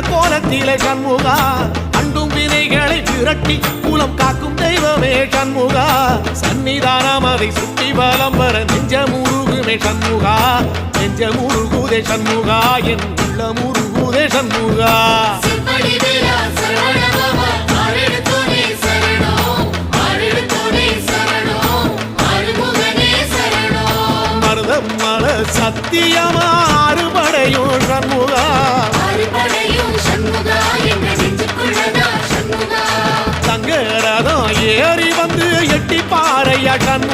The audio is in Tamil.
கோலத்திலே சண்முகா அண்டும் வினைகளை விரட்டி குலம் காக்கும் தெய்வமே சண்முகா சன்னிதானம் அதை சுற்றி பலம் வர நெஞ்சமுருகுமே சண்முகா நெஞ்சமுருகுதே சண்முகா என் உள்ளமுருகுதே சண்முகா மருதம் மல சத்தியமா அறுபடையும் சண்முகா தங்கரதம் ஏறி வந்து எட்டி பாறையா சண்முகா